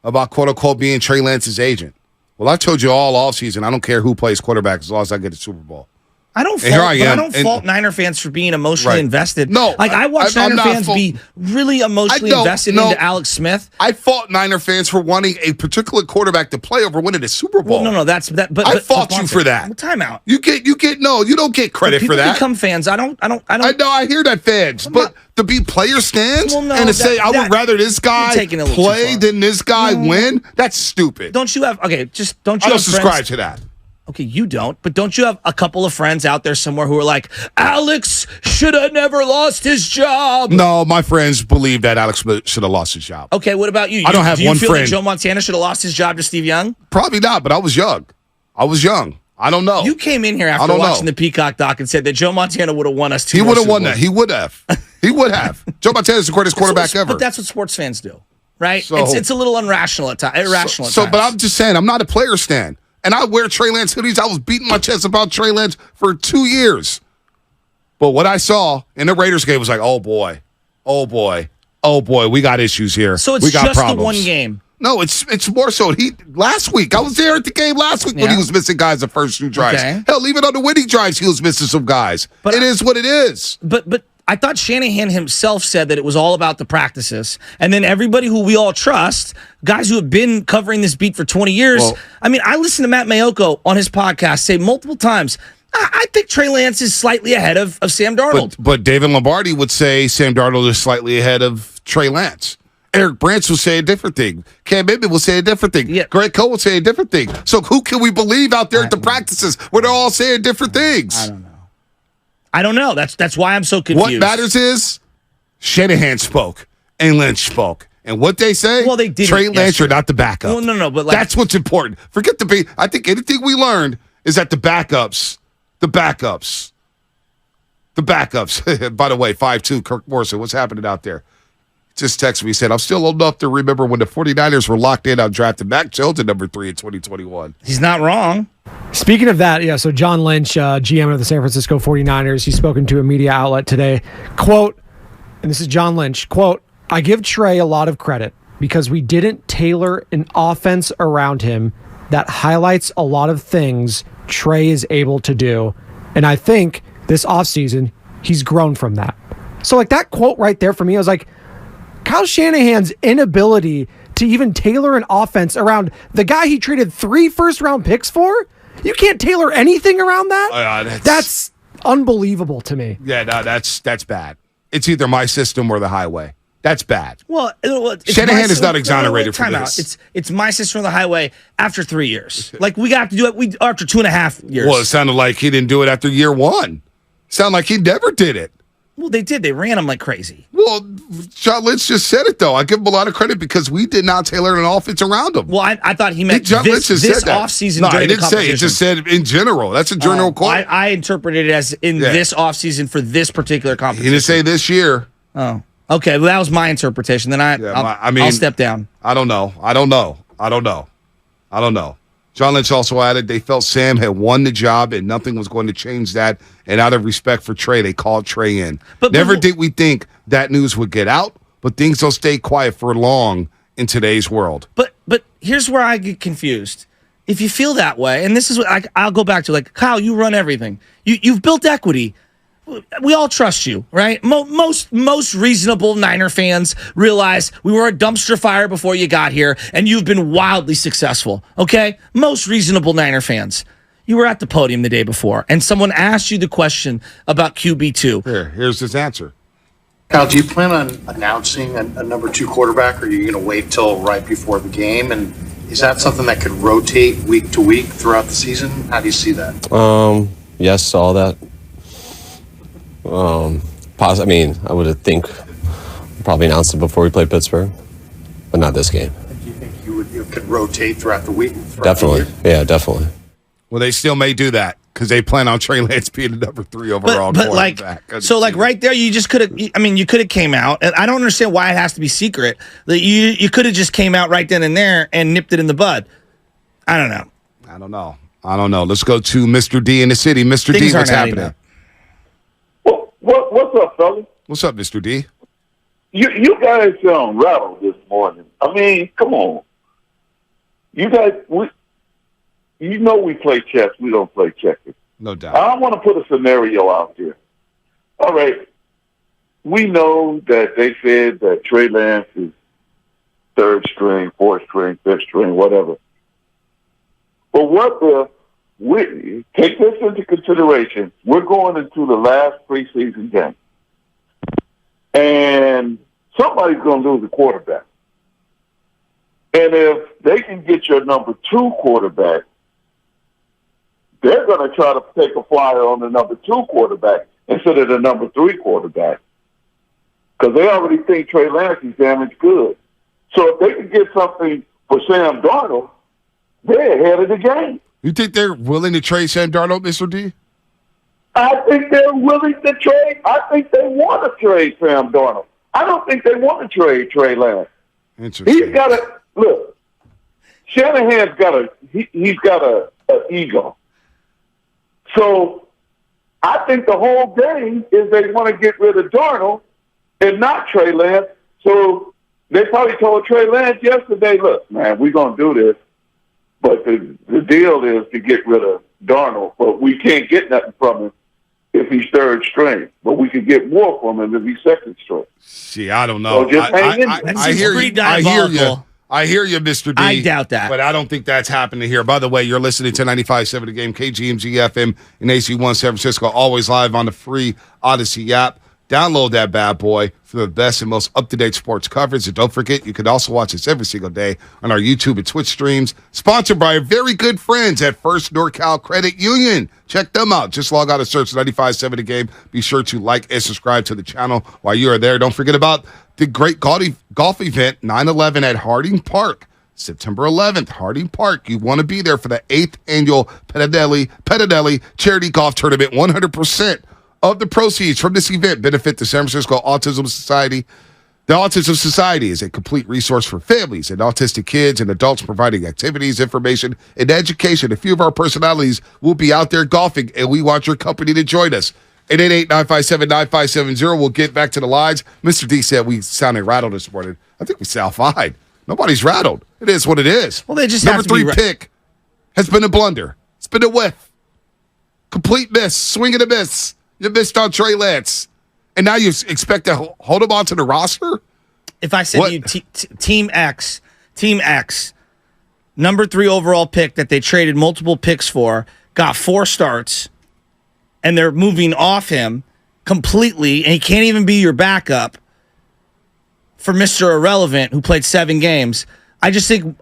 about quote-unquote being Trey Lance's agent. Well, I told you all offseason, I don't care who plays quarterback as long as I get the Super Bowl. I don't fault Niner fans for being emotionally invested. No, I watch Niner fans be really emotionally invested into Alex Smith. I fault Niner fans for wanting a particular quarterback to play over winning the Super Bowl. Well, no, that's that. But I fault you for that. Time out. You don't get credit for that. Become fans. I know. I hear that fans, but to be player stands and to say I would rather this guy play than this guy win. That's stupid. Don't you have? Okay, just don't you? I don't subscribe to that. Okay, you don't, but don't you have a couple of friends out there somewhere who are like, Alex should have never lost his job? No, my friends believe that Alex should have lost his job. Okay, what about you? I don't have one friend. Do you feel like friend. Joe Montana should have lost his job to Steve Young? Probably not, but I was young. I don't know. You came in here after watching the Peacock doc and said that Joe Montana would have won us 2 He would have won that. He would have. He would have. Joe Montana's the greatest quarterback ever. But that's what sports fans do, right? So, it's a little irrational at times. But I'm just saying, I'm not a player stan. And I wear Trey Lance hoodies. I was beating my chest about Trey Lance for 2 years. But what I saw in the Raiders game was like, oh, boy, we got issues here. So it's we got just problems. the one game. No, it's more so. Last week, I was there at the game last week when he was missing guys the first 2 drives. Okay. Hell, even on the winning drives, he was missing some guys. But it is what it is. But I thought Shanahan himself said that it was all about the practices. And then everybody who we all trust, guys who have been covering this beat for 20 years. Well, I mean, I listened to Matt Mayoko on his podcast say multiple times, I think Trey Lance is slightly ahead of Sam Darnold. But David Lombardi would say Sam Darnold is slightly ahead of Trey Lance. Eric Branch will say a different thing. Cam Newton will say a different thing. Yeah. Greg Cole will say a different thing. So who can we believe out there at the practices where they're all saying different things? I don't know. That's why I'm so confused. What matters is Shanahan spoke and Lynch spoke. And what they say, well, they did Trey Lance are not the backup. Well, no, but that's what's important. Forget I think anything we learned is that the backups. By the way, 5'2", Kirk Morrison, what's happening out there? Just texted me, he said, I'm still old enough to remember when the 49ers were locked in on drafting Mac Jones at number 3 in 2021. He's not wrong. Speaking of that, so John Lynch, GM of the San Francisco 49ers, he's spoken to a media outlet today. Quote, and this is John Lynch, quote, I give Trey a lot of credit because we didn't tailor an offense around him that highlights a lot of things Trey is able to do. And I think this offseason, he's grown from that. So like that quote right there for me, I was like, Kyle Shanahan's inability to even tailor an offense around the guy he traded 3 first-round picks for? You can't tailor anything around that? That's unbelievable to me. Yeah, no, that's bad. It's either my system or the highway. That's bad. Well, Shanahan is not exonerated from this. It's my system or the highway after 3 years. Like, we got to do it after 2.5 years. Well, it sounded like he didn't do it after year 1. Sounded like he never did it. Well, they did. They ran him like crazy. Well, John Lynch just said it, though. I give him a lot of credit because we did not tailor an offense around him. Well, I thought he meant John Lynch just this said that. offseason. No, during he didn't the say it. He just said in general. That's a general quote. I interpreted it as this offseason for this particular competition. He didn't say this year. Oh, okay. Well, that was my interpretation. Then I'll step down. I don't know. John Lynch also added they felt Sam had won the job and nothing was going to change that. And out of respect for Trey, they called Trey in. Never did we think that news would get out, but things don't stay quiet for long in today's world. But here's where I get confused. If you feel that way, and this is what I'll go back to, like, Kyle, you run everything. You've built equity. We all trust you, right? Most reasonable Niner fans realize we were a dumpster fire before you got here, and you've been wildly successful, okay? Most reasonable Niner fans. You were at the podium the day before, and someone asked you the question about QB2. Here's his answer. Kyle, do you plan on announcing a number 2 quarterback, or are you going to wait till right before the game? And is that something that could rotate week to week throughout the season? How do you see that? Yes, all that. I mean, I would think probably announced it before we played Pittsburgh, but not this game. Do you think you could rotate throughout the week? Definitely. Yeah, definitely. Well, they still may do that because they plan on Trey Lance being the number 3 overall quarterback. But right there, you just could have. I mean, you could have came out, and I don't understand why it has to be secret. You could have just came out right then and there and nipped it in the bud. I don't know. Let's go to Mr. D in the city. Mr. D, what's happening? What's up, fellas? What's up, Mr. D? You guys sound rattled this morning. I mean, come on. You guys, we play chess. We don't play checkers. No doubt. I want to put a scenario out there. All right. We know that they said that Trey Lance is third string, fourth string, fifth string, whatever. But what if we take this into consideration? We're going into the last preseason game, and somebody's going to lose a quarterback. And if they can get your number 2 quarterback, they're going to try to take a flyer on the number 2 quarterback instead of the number 3 quarterback, because they already think Trey Lance is damaged good. So if they can get something for Sam Darnold, they're ahead of the game. You think they're willing to trade Sam Darnold, Mr. D? I think they're willing to trade. I think they want to trade Sam Darnold. I don't think they want to trade Trey Lance. Interesting. He's got a look. Shanahan's got he's got an ego. So I think the whole game is they want to get rid of Darnold and not Trey Lance. So they probably told Trey Lance yesterday, look, man, we're going to do this. But the deal is to get rid of Darnold. But we can't get nothing from him if he's third string. But we can get more from him if he's second string. See, I don't know. So just hang in. I hear you. I hear you, Mr. D. I doubt that. But I don't think that's happening here. By the way, you're listening to 95.7 The Game, kgmz-fm in AC1 San Francisco, always live on the free Odyssey app. Download that bad boy for the best and most up-to-date sports coverage. And don't forget, you can also watch us every single day on our YouTube and Twitch streams. Sponsored by our very good friends at First NorCal Credit Union. Check them out. Just log out and search 95.7 The Game. Be sure to like and subscribe to the channel while you are there. Don't forget about the great golf event, 9/11 at Harding Park. September 11th, Harding Park. You want to be there for the 8th annual Pettinelli Charity Golf Tournament. 100% of the proceeds from this event benefit the San Francisco Autism Society. The Autism Society is a complete resource for families and autistic kids and adults, providing activities, information, and education. A few of our personalities will be out there golfing, and we want your company to join us. 888-957-9570. We'll get back to the lines. Mr. D said we sounded rattled this morning. I think we sound fine. Nobody's rattled. It is what it is. Well, they just Number have to 3 pick has been a blunder. It's been a whiff. Complete miss. Swing and a miss. You missed on Trey Lance. And now you expect to hold him onto the roster? If I said to you, Team X, number 3 overall pick that they traded multiple picks for, got 4 starts, and they're moving off him completely, and he can't even be your backup for Mr. Irrelevant, who played 7 games. I think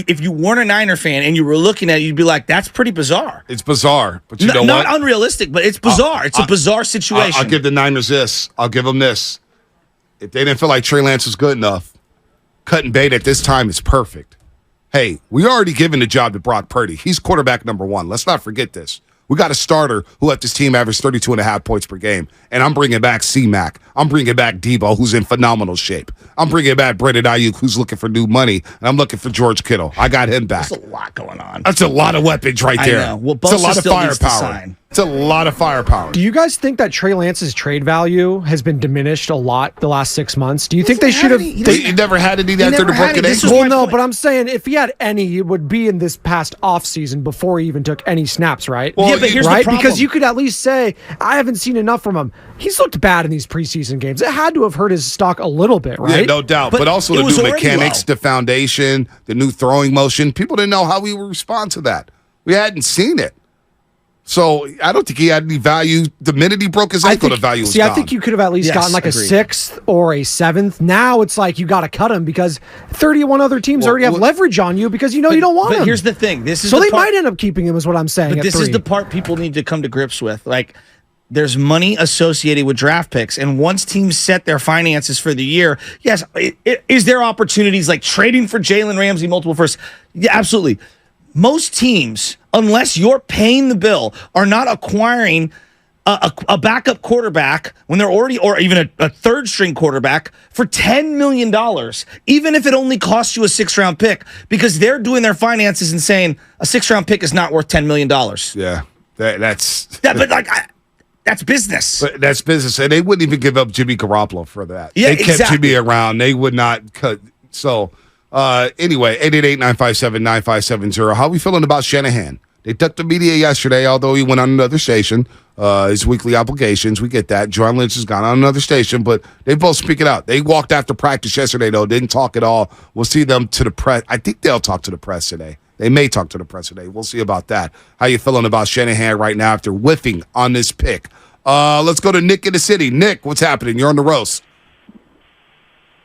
if you weren't a Niner fan and you were looking at it, you'd be like, that's pretty bizarre. It's bizarre, but you know what? Not unrealistic, but it's bizarre. It's a bizarre situation. I'll give the Niners this. I'll give them this. If they didn't feel like Trey Lance was good enough, cutting bait at this time is perfect. Hey, we already given the job to Brock Purdy. He's quarterback number 1. Let's not forget this. We got a starter who let this team average 32.5 points per game. And I'm bringing back C-Mac. I'm bringing back Debo, who's in phenomenal shape. I'm bringing back Brandon Ayuk, who's looking for new money. And I'm looking for George Kittle. I got him back. There's a lot going on. That's a lot of weapons right there. I know. Well, it's a lot of firepower. Sign. It's a lot of firepower. Do you guys think that Trey Lance's trade value has been diminished a lot the last 6 months? Do you think they should have? He never had any after the broken ankle. Well, no, but I'm saying if he had any, it would be in this past offseason before he even took any snaps, right? Well, yeah, but here's the problem. Because you could at least say, I haven't seen enough from him. He's looked bad in these preseason games. It had to have hurt his stock a little bit, right? Yeah, no doubt. But also the new mechanics, the foundation, the new throwing motion. People didn't know how we would respond to that. We hadn't seen it. So I don't think he had any value. The minute he broke his ankle, the value was gone. I think you could have at least gotten like agreed. A 6th or a 7th. Now it's like you got to cut him because 31 other teams already have leverage on you because you don't want him. But here's the thing. They might end up keeping him is what I'm saying. But this is the part people need to come to grips with. Like, there's money associated with draft picks. And once teams set their finances for the year, yes, is there opportunities like trading for Jalen Ramsey multiple firsts? Yeah, absolutely. Most teams, unless you're paying the bill, are not acquiring a backup quarterback when they're already, or even a third string quarterback for $10 million, even if it only costs you a 6th-round pick, because they're doing their finances and saying a 6th-round pick is not worth $10 million. Yeah, that's business. But that's business, and they wouldn't even give up Jimmy Garoppolo for that. Yeah, they kept Jimmy around. They would not cut. So Anyway, 888-957-9570. How are we feeling about Shanahan? They took the media yesterday, although he went on another station. His weekly obligations, we get that. John Lynch has gone on another station, but they both speak it out. They walked after practice yesterday, though. Didn't talk at all. We'll see them to the press. I think they'll talk to the press today. They may talk to the press today. We'll see about that. How you feeling about Shanahan right now after whiffing on this pick? Let's go to Nick in the city. Nick, what's happening? You're on the roast.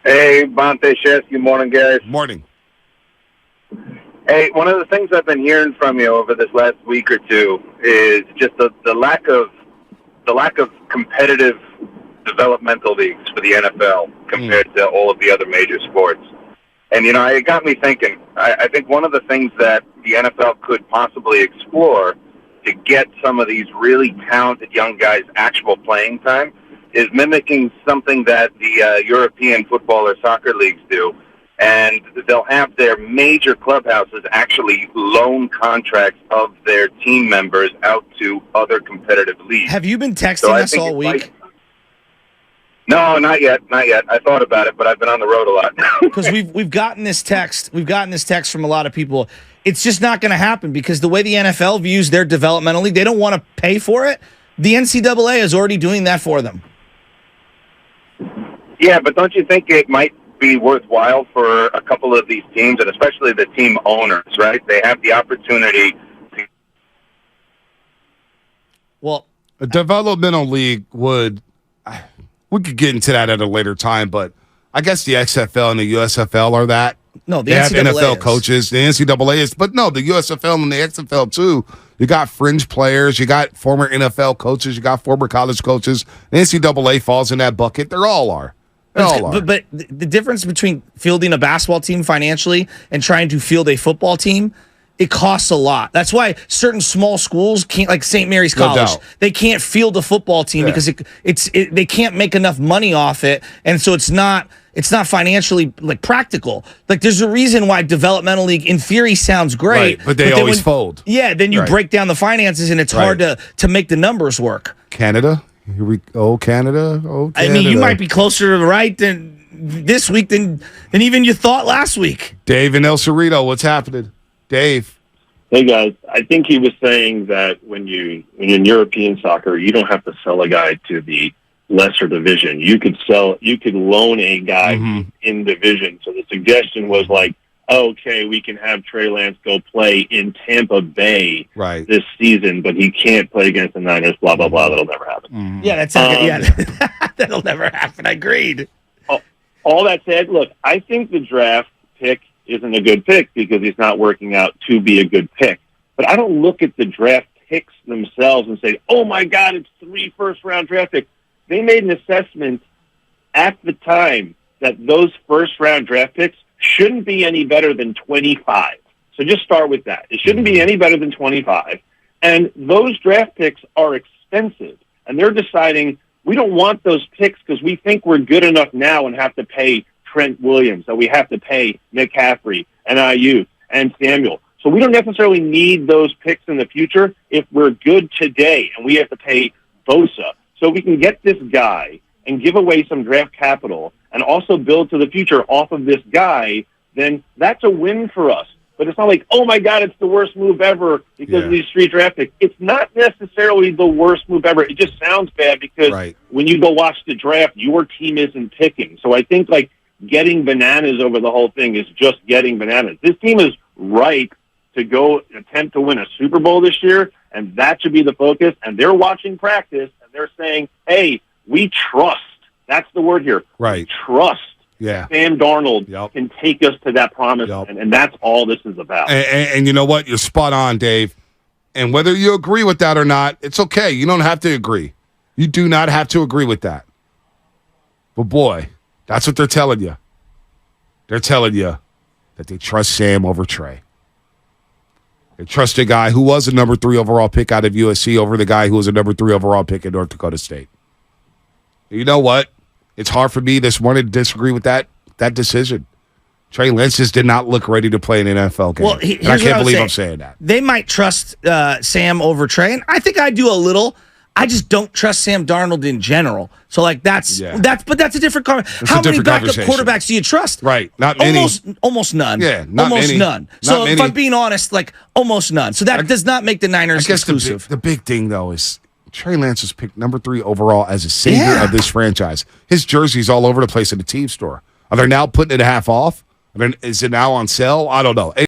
Hey, Bonta and Shasky. Morning, guys. Morning. Hey, one of the things I've been hearing from you over this last week or two is just the lack of competitive developmental leagues for the NFL compared to all of the other major sports. And, it got me thinking. I think one of the things that the NFL could possibly explore to get some of these really talented young guys actual playing time is mimicking something that the European football or soccer leagues do. And they'll have their major clubhouses actually loan contracts of their team members out to other competitive leagues. Have you been texting us all week? No, not yet. I thought about it, but I've been on the road a lot. Because we've gotten this text. We've gotten this text from a lot of people. It's just not going to happen because the way the NFL views their developmental league, they don't want to pay for it. The NCAA is already doing that for them. Yeah, but don't you think it might be worthwhile for a couple of these teams, and especially the team owners, right? They have the opportunity to... Well, a developmental league would... We could get into that at a later time, but I guess the XFL and the USFL are that. No, the they have NCAA NFL is. coaches. The NCAA is, but no, the USFL and the XFL too. You got fringe players. You got former NFL coaches. You got former college coaches. The NCAA falls in that bucket. They all are. But the difference between fielding a basketball team financially and trying to field a football team, it costs a lot. That's why certain small schools can't, like St. Mary's College, they can't field a football team because they can't make enough money off it, and so it's not financially like practical. Like there's a reason why developmental league in theory sounds great, right, but they always fold. Yeah, then you break down the finances and it's hard to make the numbers work. Canada. Here we Canada. Oh, Canada. I mean, you might be closer to the right than this week than even you thought last week. Dave and El Cerrito, what's happening? Dave. Hey guys, I think he was saying that when in European soccer, you don't have to sell a guy to the lesser division. You could loan a guy in division. So the suggestion was like, okay, we can have Trey Lance go play in Tampa Bay this season, but he can't play against the Niners, blah, blah, blah. That'll never happen. Yeah, that's that'll never happen. I agreed. All that said, look, I think the draft pick isn't a good pick because he's not working out to be a good pick. But I don't look at the draft picks themselves and say, oh, my God, it's 3 first-round draft picks. They made an assessment at the time that those first-round draft picks shouldn't be any better than 25. So just start with that. It shouldn't be any better than 25. And those draft picks are expensive. And they're deciding we don't want those picks because we think we're good enough now and have to pay Trent Williams, that we have to pay McCaffrey and Ayuk and Samuel. So we don't necessarily need those picks in the future if we're good today and we have to pay Bosa. So we can get this guy and give away some draft capital and also build to the future off of this guy, then that's a win for us. But it's not like, oh, my God, it's the worst move ever because of these 3 draft picks. It's not necessarily the worst move ever. It just sounds bad because when you go watch the draft, your team isn't picking. So I think, like, getting bananas over the whole thing is just getting bananas. This team is ripe to go attempt to win a Super Bowl this year, and that should be the focus. And they're watching practice, and they're saying, hey, we trust. That's the word here. Right. Trust. Yeah. Sam Darnold can take us to that promise, and that's all this is about. And you know what? You're spot on, Dave. And whether you agree with that or not, it's okay. You don't have to agree. You do not have to agree with that. But, boy, that's what they're telling you. They're telling you that they trust Sam over Trey. They trust a guy who was a number 3 overall pick out of USC over the guy who was a number 3 overall pick in North Dakota State. You know what? It's hard for me this morning to disagree with that decision. Trey Lance just did not look ready to play an NFL game. Well, I can't believe I'm saying that. They might trust Sam over Trey, and I think I do a little. I just don't trust Sam Darnold in general. So like that's a different conversation. How many backup quarterbacks do you trust? Right, not many. Almost none. Yeah, not almost many. none. Not So many. if I'm being honest, like almost none. So that does not make the Niners exclusive. The big thing though is Trey Lance was picked number 3 overall as a savior of this franchise. His jersey's all over the place at the team store. Are they now putting it half off? Is it now on sale? I don't know.